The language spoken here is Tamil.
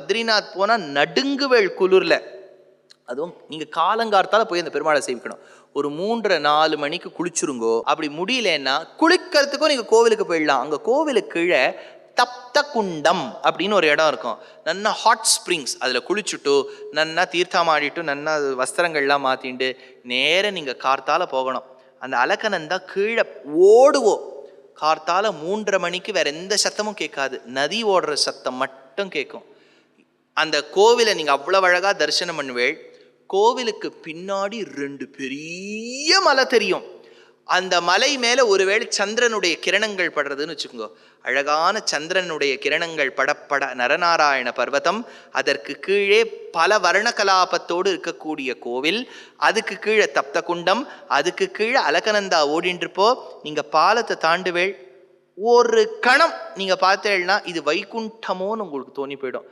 பத்ரிநாத் போனா நடுங்குவேள் குளிர்ல. அதுவும் நீங்க காலங்கார்த்தால போய் அந்த பெருமாளை சேவிக்கணும். ஒரு 3-4 மணிக்கு குளிச்சுருங்கோ. அப்படி முடியலன்னா குளிக்கிறதுக்கும் நீங்க கோவிலுக்கு போயிடலாம். அங்க கோவிலுக்கு கீழே தப்த குண்டம் அப்படின்னு ஒரு இடம் இருக்கும். நன்னா ஹாட் ஸ்ப்ரிங்ஸ். அதில் குளிச்சுட்டு நன்னா தீர்த்தமாடிட்டு நன்னா வஸ்திரங்கள்லாம் மாற்றிட்டு நேரம் நீங்கள் கார்த்தால போகணும். அந்த அலக்கநந்தா கீழே ஓடுவோம். கார்த்தால 3:30 மணிக்கு வேற எந்த சத்தமும் கேட்காது. நதி ஓடுற சத்தம் மட்டும் கேட்கும். அந்த கோவிலை நீங்கள் அவ்வளோ அழகாக தரிசனம் பண்ணுவேள். கோவிலுக்கு பின்னாடி 2 பெரிய மலை தெரியும். அந்த மலை மேலே ஒருவேளை சந்திரனுடைய கிரணங்கள் படுறதுன்னு வச்சுக்கோங்க. அழகான சந்திரனுடைய கிரணங்கள் படப்பட நரநாராயண பர்வதம். அதற்கு கீழே பல வர்ண கலாபத்தோடு இருக்கக்கூடிய கோவில். அதுக்கு கீழே தப்த குண்டம். அதுக்கு கீழே அலகநந்தா ஓடின்றிருப்போ. நீங்கள் பாலத்தை தாண்டுவேள். ஒரு கணம் நீங்கள் பார்த்தேன்னா இது வைகுண்டமோன்னு உங்களுக்கு தோணி போயிடும்.